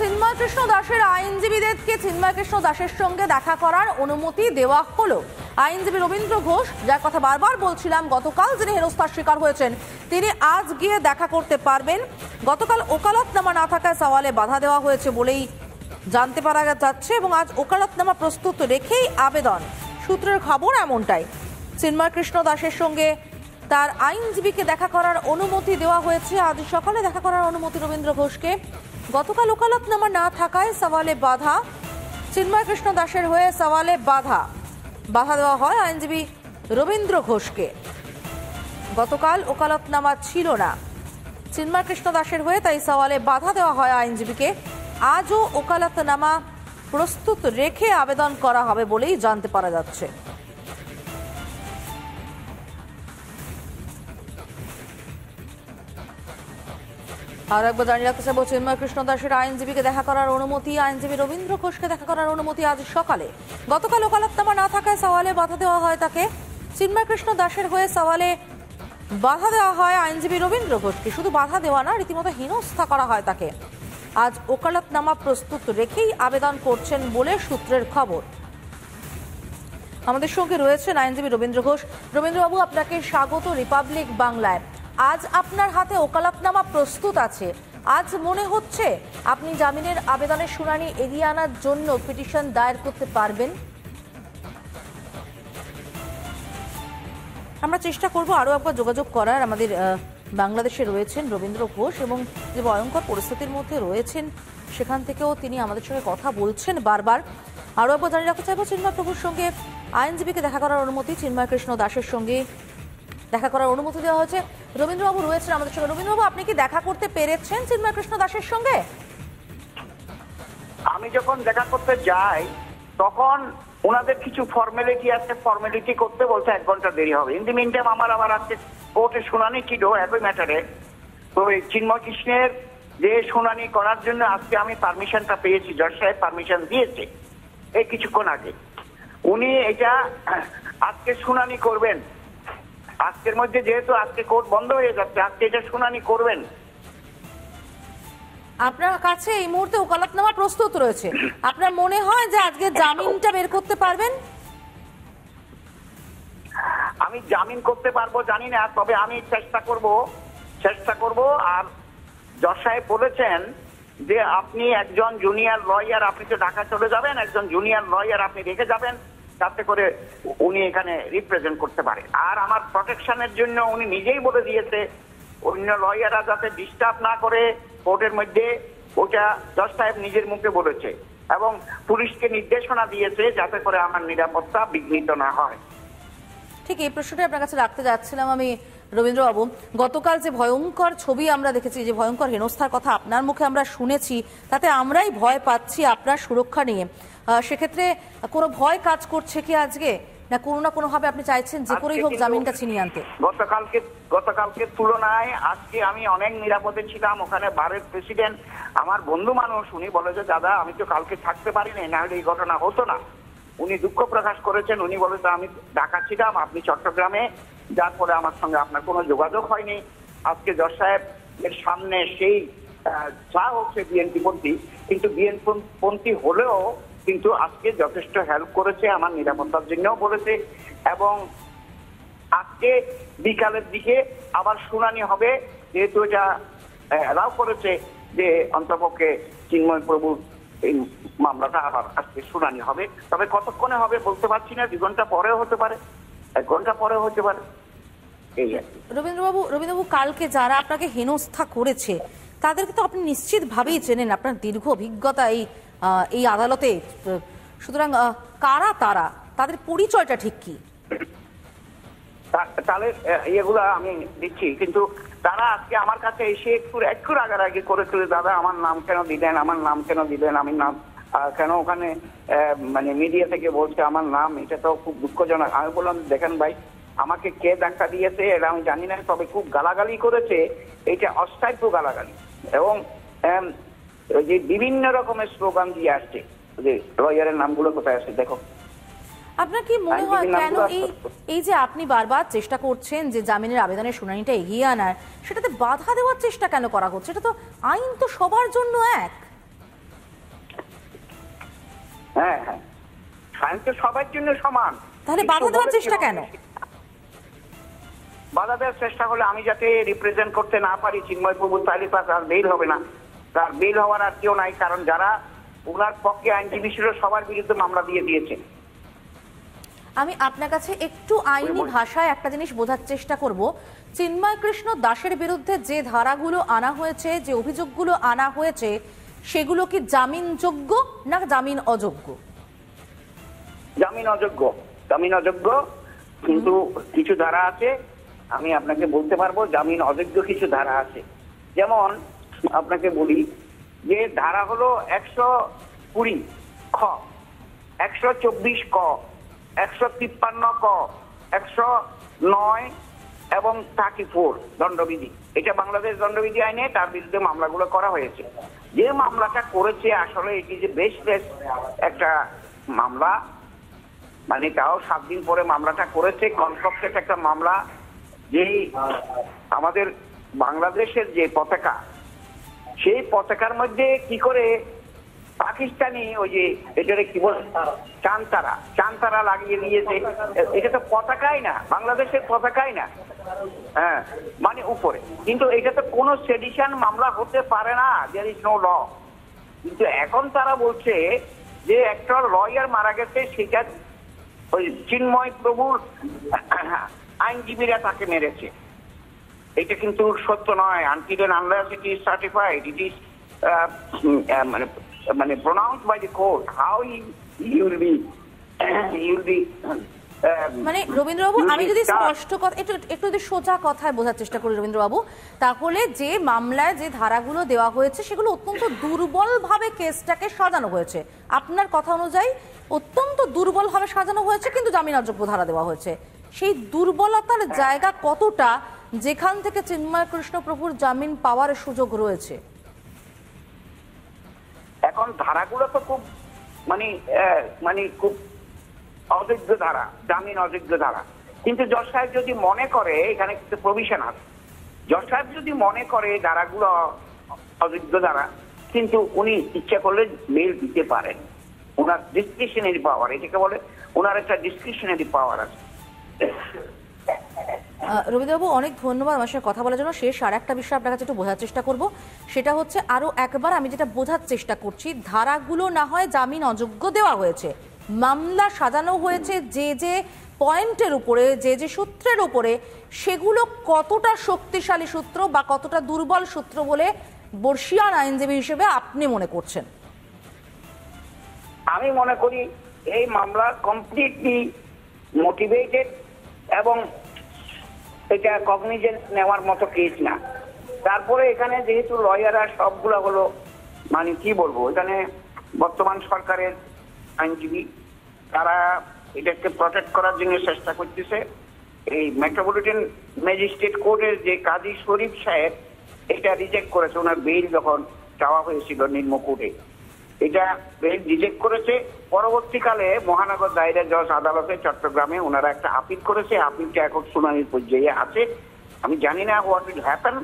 চিন্ময় কৃষ্ণ দাসের আইনজীবীদেরকে চিন্ময় কৃষ্ণ দাসের সঙ্গে দেখা করার অনুমতি দেওয়া হলো। আইনজীবী রবীন্দ্র ঘোষ, যার কথা বারবার বলছিলাম, গতকাল যিনি হেনস্থার শিকার হয়েছেন, তিনি আজ গিয়ে দেখা করতে পারবেন। গতকাল ওকালতনামা না থাকায় সওয়ালে বাধা দেওয়া হয়েছে বলেই জানতে পারা যাচ্ছে এবং আজ ওকালতনামা প্রস্তুত রেখেই আবেদন। সূত্রের খবর এমনটাই। চিন্ময় কৃষ্ণ দাসের সঙ্গে তার আইনজীবীকে দেখা করার অনুমতি দেওয়া হয়েছে। আজ সকালে দেখা করার অনুমতি রবীন্দ্র ঘোষকে। গতকাল ওকালতনামা না থাকায় সওয়ালে বাধা। চিন্ময় কৃষ্ণ দাসের হয়ে সওয়ালে বাধা দেওয়া হয় আইনজীবী রবীন্দ্র ঘোষকে। গতকাল ওকালতনামা ছিল না চিন্ময় কৃষ্ণ দাসের হয়ে, তাই সওয়ালে বাধা দেওয়া হয় আইনজীবীকে। আজও ওকালতনামা প্রস্তুত রেখে আবেদন করা হবে বলেই জানতে পারা যাচ্ছে। আর একবার জানিয়ে রাখতে চাইব, চিন্ময় কৃষ্ণ দাসের আইনজীবীকে দেখা করার অনুমতি, আইনজীবী রবীন্দ্র ঘোষকে দেখা করার অনুমতি আজ সকালে। গতকাল ওকালতনামা না থাকায় সওয়ালে বাধা দেওয়া হয় তাকে। চিন্ময় কৃষ্ণ দাসের হয়ে সওয়ালে বাধা দেওয়া হয় আইনজীবী রবীন্দ্র ঘোষকে। শুধু বাধা দেওয়া না, রীতিমতো হেনস্থা করা হয় তাকে। আজ ওকালতনামা প্রস্তুত রেখেই আবেদন করছেন বলে সূত্রের খবর। আমাদের সঙ্গে রয়েছেন আইনজীবী রবীন্দ্র ঘোষ। রবীন্দ্রবাবু, আপনাকে স্বাগত রিপাবলিক বাংলায়। আজ আপনার হাতে ওকালতনামা প্রস্তুত আছে। আজ মনে হচ্ছে আপনি জামিনের আবেদনের শুনানি এগিয়ে আনার জন্য পিটিশন দায়ের করতে পারবেন? আমরা চেষ্টা করব আরো একবার যোগাযোগ করার। আমাদের বাংলাদেশে রয়েছেন রবীন্দ্র ঘোষ এবং যে ভয়ঙ্কর পরিস্থিতির মধ্যে রয়েছেন সেখান থেকেও তিনি আমাদের সঙ্গে কথা বলছেন বারবার। আরো একবার জানিয়ে রাখতে চাইবো, চিন্ময় প্রভুর সঙ্গে আইনজীবীকে দেখা করার অনুমতি, চিন্ময় কৃষ্ণ দাসের সঙ্গে দেখা করার অনুমতি দেওয়া হয়েছে। রবীন্দ্রবাবু রয়েছেন আমাদের সঙ্গে। রবীন্দ্রবাবু, আপনি কি দেখা করতে পেরেছেন চিন্ময় কৃষ্ণ দাসের সঙ্গে? আমি যখন দেখা করতে যাই তখন ওনাদের কিছু ফর্মালিটি আছে, ফর্মালিটি করতে বলতে 1 ঘন্টা দেরি হবে। ইন দি মিন টাইম আমার আবার আজকে কোর্টে শুনানি ছিল একই ম্যাটারে। তো এই চিন্ময় কৃষ্ণের যে শুনানি করার জন্য আজকে আমি পারমিশনটা পেয়েছি, জজ সাহেব পারমিশন দিয়েছে এই কিছুক্ষণ আগে। উনি এটা আজকে শুনানি করবেন। আজকের মধ্যে, যেহেতু আজকে কোর্ট বন্ধ হয়ে যাচ্ছে, আজকে এটা শুনানি করবেন। আপনার কাছে এই মুহূর্তে ওকালতনামা প্রস্তুত রয়েছে। আপনার মনে হয় যে আজকে জামিনটা বের করতে পারবেন? আমি জামিন করতে পারবো জানি না, তবে আমি চেষ্টা করব। আর জজ সাহেব বলেছেন যে আপনি একজন জুনিয়র লয়ার, আপনি তো ঢাকা চলে যাবেন, একজন জুনিয়র লয়ার আপনি রেখে যাবেন, যাতে করে উনি এখানে রিপ্রেজেন্ট করতে পারে। আর আমার প্রটেকশনের জন্য উনি নিজেই বলে দিয়েছে অন্য লয়াররা যাতে ডিস্টার্ব না করে কোর্টের মধ্যে, ওটা জজ সাহেব নিজের মুখে বলেছে এবং পুলিশকে নির্দেশনা দিয়েছে যাতে করে আমার নিরাপত্তা বিঘ্নিত না হয়। ঠিক এই প্রশ্নটা আপনার কাছে রাখতে যাচ্ছিলাম আমি রবীন্দ্রবাবু। গতকাল যে ভয়ঙ্কর ছবি আমরা দেখেছি, যে ভয়ঙ্কর হেনস্থার কথা আপনার মুখে আমরা শুনেছি, তাতে আমরাই ভয় পাচ্ছি আপনার সুরক্ষা নিয়ে। সেক্ষেত্রে কোনো ভয় কাজ করছে কি আজকে, না কোনো না কোনোভাবে আপনি চাইছেন যে করেই হোক জামিনটা ছিনিয়ে আনতে? গতকালকে তুলনায় আজকে আমি অনেক নিরাপদে ছিলাম। ওখানে বারের প্রেসিডেন্ট আমার বন্ধু মানুষ, উনি বলে যে দাদা আমি তো কালকে থাকতে পারিনি, না হলে এই ঘটনা হতো না। উনি দুঃখ প্রকাশ করেছেন। উনি বলে আমি ঢাকা ছিলাম, আপনি চট্টগ্রামে, যার পরে আমার সঙ্গে আপনার কোনো যোগাযোগ হয়নি। আজকে জজ সাহেব এর সামনে সেই যা হচ্ছে বিএনপি পন্থী, কিন্তু বিএনপি পন্থী হলেও কিন্তু আজকে যথেষ্ট হেল্প করেছে, আমার নিরাপত্তার জন্যও বলেছে। এবং আজকে বিকালের দিকে আবার শুনানি হবে, যেহেতু এটা অ্যালাউ করেছে যে অন্তপক্ষে চিন্ময় প্রভুর এই মামলাটা আবার আজকে শুনানি হবে। তবে কতক্ষণে হবে বলতে পারছি না, 2 ঘন্টা পরেও হতে পারে, 1 ঘন্টা পরেও হতে পারে। এই রবীন্দ্রবাবু, কালকে যারা আপনাকে হেনস্থা করেছে তাদেরকে তো আপনি নিশ্চিতভাবেই চেনেন, আপনার দীর্ঘ অভিজ্ঞতা এই আদালতে। সুতরাং কারা তারা, তাদের পরিচয়টা ঠিক কি? তাহলে এগুলো আমি দিচ্ছি, কিন্তু তারা আজকে আমার কাছে এসে একটু রাগারাগি করেছিল, দাদা আমার নাম কেন দিলেন, আমার নাম কেন দিলেন, আমি নাম কেন ওখানে মানে মিডিয়া থেকে বলছে আমার নাম, এটা তো খুব দুঃখজনক। আমি বললাম দেখেন ভাই, আমাকে কে ধাক্কা দিয়েছে এটা আমি জানি না, তবে খুব গালাগালি করেছে, এটা অস্থায়ী গালাগালি। এবং যে বিভিন্ন রকমের স্লোগান দিয়ে আসছে, যে লয়ারের নামগুলো কোথায় আসছে দেখো। আপনার কি মনে হয় কেন এই যে আপনি বারবার চেষ্টা করছেন যে জামিনের আবেদনের শুনানিটা এগিয়ে আনার, সেটাতে বাধা দেওয়ার চেষ্টা কেন করা হচ্ছে? এটা তো আইন তো সবার জন্য এক। হ্যাঁ হ্যাঁ, আইন তো সবার জন্য সমান। তাহলে বাধা দেওয়ার চেষ্টা কেন? বাধা দেওয়ার চেষ্টা হলে আমি যাতে রিপ্রেজেন্ট করতে না পারি চিন্ময় প্রভু, তাহলে তার বেল হবে না। তার বেল হওয়ার আর কেউ নাই, কারণ যারা ওনার পক্ষে আইনজীবী ছিল সবার বিরুদ্ধে মামলা দিয়ে দিয়েছে। আমি আপনার কাছে একটু আইনি ভাষায় একটা জিনিস বোঝার চেষ্টা করব। চিন্ময় কৃষ্ণ দাসের বিরুদ্ধে যে ধারাগুলো আনা হয়েছে, যে অভিযোগগুলো আনা হয়েছে, সেগুলো কি জামিনযোগ্য না জামিন অযোগ্য? জামিন অযোগ্য, জামিন অযোগ্য। কিন্তু কিছু ধারা আছে, আমি আপনাকে বলতে পারবো জামিন অযোগ্য কিছু ধারা আছে। যেমন আপনাকে বলি যে ধারা হলো 120 খ, 124 ক, 153 ক, 109 এবং 34 দণ্ডবিধি। এটা বাংলাদেশ দণ্ডবিধি আইনে তার বিরুদ্ধে মামলাগুলো করা হয়েছে। যে মামলাটা করেছে আসলে এটি যে বেশলেস একটা মামলা, মানে তাও 7 দিন পরে মামলাটা করেছে। কনফ্লিক্টেড একটা মামলা, যেই আমাদের বাংলাদেশের যে পতাকা, সেই পতাকার মধ্যে কি করে পাকিস্তানি ওই যে এটারে কি বলে চাঁদতারা লাগিয়ে দিয়েছে। এটা তো পতাকাই না, বাংলাদেশের পতাকাই না, হ্যাঁ মানে উপরে। কিন্তু এটা তো কোনো সেডিশন মামলা হতে পারে না, দেয়ার ইজ নো ল। কিন্তু এখন তারা বলছে যে একটা লয়ার মারা গেছে, সেটা ওই চিন্ময় প্রভুর আইনজীবীরা তাকে মেরেছে। এটা কিন্তু সত্য নয়। Until and unless it is certified, it is মানে pronounced by the court, how he will be মানে রবীন্দ্রবাবু, আমি যদি স্পষ্ট কথা একটু যদি সোজা কথায় বোঝার চেষ্টা করি রবীন্দ্রবাবু, তাহলে যে মামলায় যে ধারাগুলো দেওয়া হয়েছে সেগুলো অত্যন্ত দুর্বলভাবে কেসটাকে সাজানো হয়েছে। আপনার কথা অনুযায়ী অত্যন্ত দুর্বলভাবে সাজানো হয়েছে, কিন্তু জামিন অযোগ্য ধারা দেওয়া হয়েছে। সেই দুর্বলতার জায়গা কতটা, যেখান থেকে চিন্ময় কৃষ্ণ প্রভুর জামিন পাওয়ার সুযোগ রয়েছে? এখন ধারাগুলো তো খুব মানে খুব অযোগ্য ধারা, জামিন অযোগ্য ধারা। কিন্তু জজ সাহেব যদি মনে করে, এখানে কিন্তু প্রভিশন আছে, জজ সাহেব যদি মনে করে ধারাগুলো অযোগ্য ধারা, কিন্তু উনি ইচ্ছা করলে মেল দিতে পারেন। ওনার ডিসক্রিশনারি পাওয়ার, এটাকে বলে ওনার একটা ডিসক্রিশনারি পাওয়ার আছে। রবীন্দ্রবাবু, অনেক ধন্যবাদ আমার সঙ্গে কথা বলার জন্য। শেষ আর একটা বিষয় আপনার কাছে একটু বোঝার চেষ্টা করব, সেটা হচ্ছে আরো একবার আমি যেটা বোঝার চেষ্টা করছি, ধারাগুলো না হয় জামিন অযোগ্য দেওয়া হয়েছে, মামলা সাজানো হয়েছে যে যে পয়েন্টের উপরে, যে যে সূত্রের উপরে, সেগুলো কতটা শক্তিশালী সূত্র বা কতটা দুর্বল সূত্র বলে বর্ষিয়ান আইনজীবী হিসেবে আপনি মনে করছেন? আমি মনে করি এই মামলা কমপ্লিটলি মোটিভেটেড এবং এটা কগনিজেন্স নেওয়ার মতো কেস না। তারপরে এখানে যেহেতু লয়াররা সবগুলো হলো মানে কি বলবো, এখানে বর্তমান সরকারের আইনজীবী, তারা এটাকে প্রটেক্ট করার জন্য চেষ্টা করতেছে। এই মেট্রোপলিটন ম্যাজিস্ট্রেট কোর্টের যে কাজী শরীফ সাহেব এটা রিজেক্ট করেছে, ওনার বেইল যখন চাওয়া হয়েছিল নিম্ন কোর্টে, এটা বেইল রিজেক্ট করেছে। পরবর্তীকালে মহানগর দায়রা জজ আদালতে চট্টগ্রামে ওনারা একটা আপিল করেছে, আপিলটা এখন শুনানির পর্যায়ে আছে। আমি জানি না হোয়াট উইল হ্যাপেন,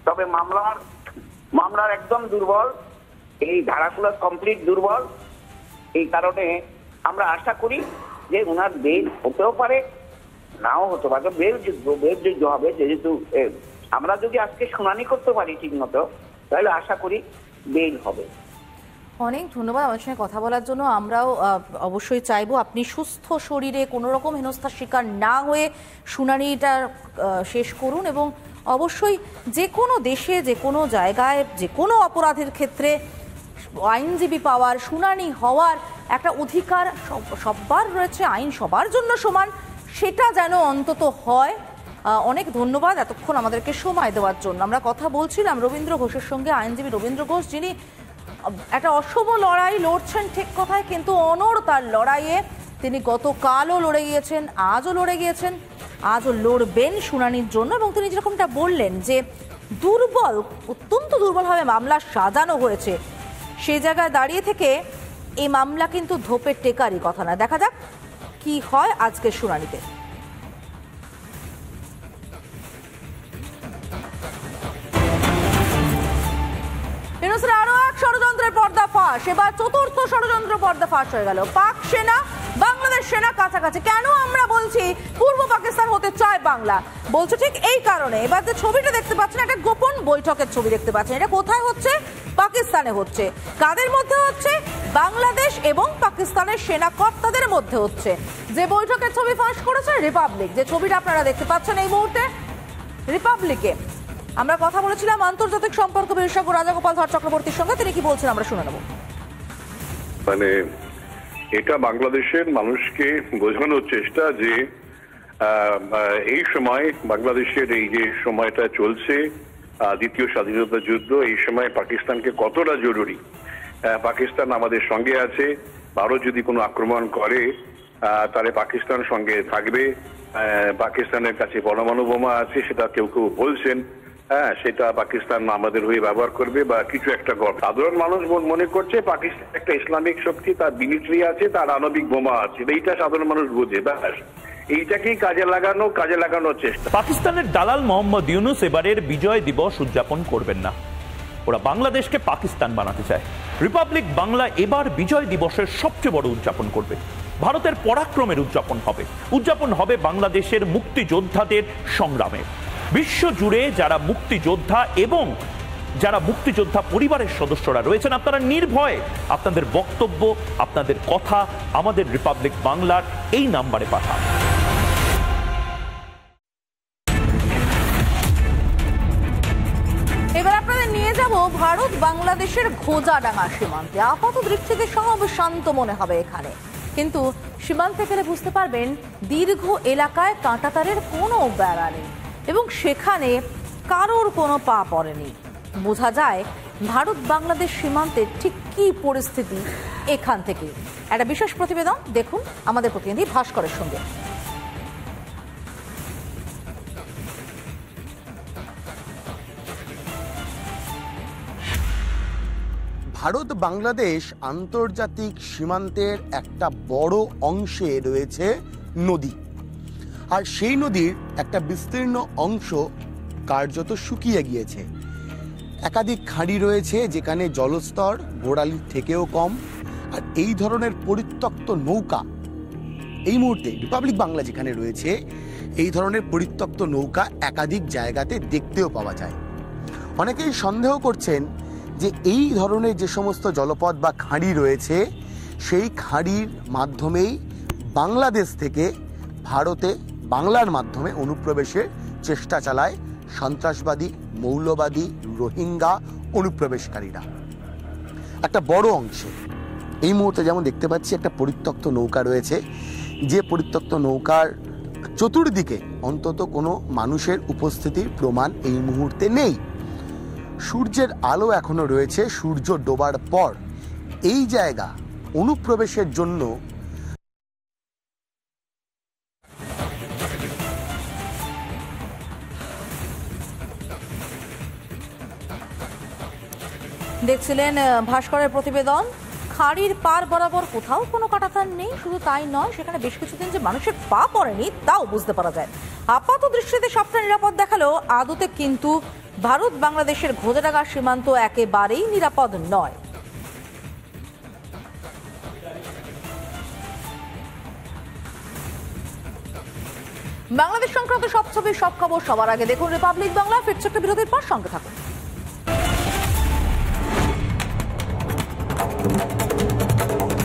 তবে মামলার একদম দুর্বল, এই ধারাগুলো কমপ্লিট দুর্বল। এই কারণে আমরা আশা করি যে ওনার বেল হতেও পারে, নাও হতে পারে। বেল যোগ্য হবে, যেহেতু আমরা যদি আজকে শুনানি করতে পারি ঠিক মতো, তাহলে আশা করি বেল হবে। অনেক ধন্যবাদ আমার সঙ্গে কথা বলার জন্য। আমরাও অবশ্যই চাইবো আপনি সুস্থ শরীরে কোনো রকম হেনস্থার শিকার না হয়ে শুনানিটা শেষ করুন, এবং অবশ্যই যে কোনো দেশে, যে কোনো জায়গায়, যে কোনো অপরাধের ক্ষেত্রে আইনজীবী পাওয়ার, শুনানি হওয়ার একটা অধিকার সবার রয়েছে, আইন সবার জন্য সমান, সেটা যেন অন্তত হয়। অনেক ধন্যবাদ এতক্ষণ আমাদেরকে সময় দেওয়ার জন্য। আমরা কথা বলছিলাম রবীন্দ্র ঘোষের সঙ্গে, আইনজীবী রবীন্দ্র ঘোষ, যিনি একটা অশুভ লড়াই লড়ছেন ঠিক কথায়, কিন্তু অনড় তার লড়াইয়ে। তিনি গতকালও লড়ে গিয়েছেন, আজও লড়ে গিয়েছেন, আজও লড়বেন শুনানির জন্য। এবং তিনি যেরকমটা বললেন যে দুর্বল, অত্যন্ত দুর্বলভাবে মামলা সাজানো হয়েছে, সেই জায়গায় দাঁড়িয়ে থেকে এই মামলা কিন্তু ধোপের টেকারই কথা না। দেখা যাক কি হয় আজকের শুনানিতে। আরো এক ষড়যন্ত্রের পর্দাফাশ। পর্দাফাঁস, এবার চতুর্থ ষড়যন্ত্র পর্দাফাঁস হয়ে গেল। পাক সেনা বাংলাদেশ সেনা কাছাকাছি। কেন আমরা বলছি পূর্ব পাকিস্তান হতে চায় বাংলা? বলছো ঠিক এই কারণে। এবার যে ছবিটা দেখতে পাচ্ছেন, একটা গোপন বৈঠকের ছবি দেখতে পাচ্ছেন। এটা কোথায় হচ্ছে? পাকিস্তানে হচ্ছে। কাদের মধ্যে হচ্ছে? বাংলাদেশ এবং পাকিস্তানের সেনা কর্তাদের মধ্যে হচ্ছে। যে বৈঠকের ছবি ফাঁস করেছে রিপাবলিক, যে ছবিটা আপনারা দেখতে পাচ্ছেন এই মুহূর্তে রিপাবলিকে। আমরা কথা বলেছিলাম আন্তর্জাতিক সম্পর্ক বিশেষজ্ঞ রাজাগোপাল ধর চক্রবর্তীর সঙ্গে, তিনি কি বলছেন আমরা শুনে নেব। মানে এটা বাংলাদেশের মানুষকে বোঝানোর চেষ্টা যে এই সময় বাংলাদেশের এই যে সময়টা চলছে দ্বিতীয় স্বাধীনতা যুদ্ধ, এই সময় পাকিস্তানকে কতটা জরুরি। পাকিস্তান আমাদের সঙ্গে আছে, ভারত যদি কোনো আক্রমণ করে তাহলে পাকিস্তান সঙ্গে থাকবে। পাকিস্তানের কাছে পরমাণু বোমা আছে, সেটা কেউ কেউ বলছেন, সেটা পাকিস্তান আমাদের হয়ে ব্যবহার করবে বা কিছু একটা করবে। সাধারণ মানুষ মনে করছে পাকিস্তান একটা ইসলামিক শক্তি, তার মিলিটারি আছে, তার আণবিক বোমা আছে, এইটা সাধারণ মানুষ বোঝে। ব্যাস এইটাকেই কাজে লাগানোর চেষ্টা। পাকিস্তানের দালাল মোহাম্মদ ইউনুস এবারের বিজয় দিবস উদযাপন করবেন না, ওরা বাংলাদেশকে পাকিস্তান বানাতে চায়। রিপাবলিক বাংলা এবার বিজয় দিবসের সবচেয়ে বড় উদযাপন করবে। ভারতের পরাক্রমের উদযাপন হবে বাংলাদেশের মুক্তিযোদ্ধাদের সংগ্রামে। বিশ্ব জুড়ে যারা মুক্তিযোদ্ধা এবং যারা মুক্তিযোদ্ধা পরিবারের সদস্যরা রয়েছেন, আপনারা নির্ভয়ে আপনাদের বক্তব্য, আপনাদের কথা আমাদের রিপাবলিক বাংলার এই নাম্বারে পাঠান। এবার আপনাদের নিয়ে যাব ভারত বাংলাদেশের ঘোজাডাঙ্গা সীমান্তে। আপাত দৃষ্টিতে সব শান্ত মনে হবে এখানে, কিন্তু সীমান্তে গেলে বুঝতে পারবেন দীর্ঘ এলাকায় কাঁটাতারের কোনো বেড়া নেই এবং সেখানে কারোর কোনো পা পড়েনি। বোঝা যায় ভারত বাংলাদেশ সীমান্তের ঠিক কি পরিস্থিতি এখান থেকে। একটা বিশেষ প্রতিবেদন দেখুন আমাদের প্রতিনিধি ভাস্করের সঙ্গে। ভারত বাংলাদেশ আন্তর্জাতিক সীমান্তের একটা বড় অংশে রয়েছে নদী, আর সেই নদীর একটা বিস্তীর্ণ অংশ কার্যত শুকিয়ে গিয়েছে। একাধিক খাঁড়ি রয়েছে যেখানে জলস্তর গোড়ালির থেকেও কম, আর এই ধরনের পরিত্যক্ত নৌকা এই মুহূর্তে রিপাবলিক বাংলা যেখানে রয়েছে, এই ধরনের পরিত্যক্ত নৌকা একাধিক জায়গাতে দেখতেও পাওয়া যায়। অনেকেই সন্দেহ করছেন যে এই ধরনের যে সমস্ত জলপথ বা খাঁড়ি রয়েছে, সেই খাঁড়ির মাধ্যমেই বাংলাদেশ থেকে ভারতে বাংলার মাধ্যমে অনুপ্রবেশের চেষ্টা চালায় সন্ত্রাসবাদী, মৌলবাদী, রোহিঙ্গা অনুপ্রবেশকারীরা। একটা বড় অংশে এই মুহূর্তে যেমন দেখতে পাচ্ছি একটা পরিত্যক্ত নৌকা রয়েছে, যে পরিত্যক্ত নৌকার চতুর্দিকে অন্তত কোনো মানুষের উপস্থিতির প্রমাণ এই মুহূর্তে নেই। সূর্যের আলো এখনো রয়েছে। সূর্য ডোবার পর এই জায়গা অনুপ্রবেশের জন্য দেখছিলেন ভাস্করের প্রতিবেদন। খাড়ির পার বরাবর কোথাও কোনো কাঁটাতার নেই। শুধু তাই নয়, সেখানে বেশ কিছুদিন যে মানুষের পা পড়েনি তাও বুঝতে পারা যায়। আপাত দৃষ্টিতে সবটা নিরাপদ দেখালেও আদতে কিন্তু ভারত বাংলাদেশের ঘোজাডাঙ্গা সীমান্ত একেবারেই নিরাপদ নয়। বাংলাদেশ সংক্রান্ত সব ছবি, সব খবর সবার আগে দেখুন রিপাবলিক বাংলা। ফিরছে একটা বিরতির পর, সঙ্গে থাকুন।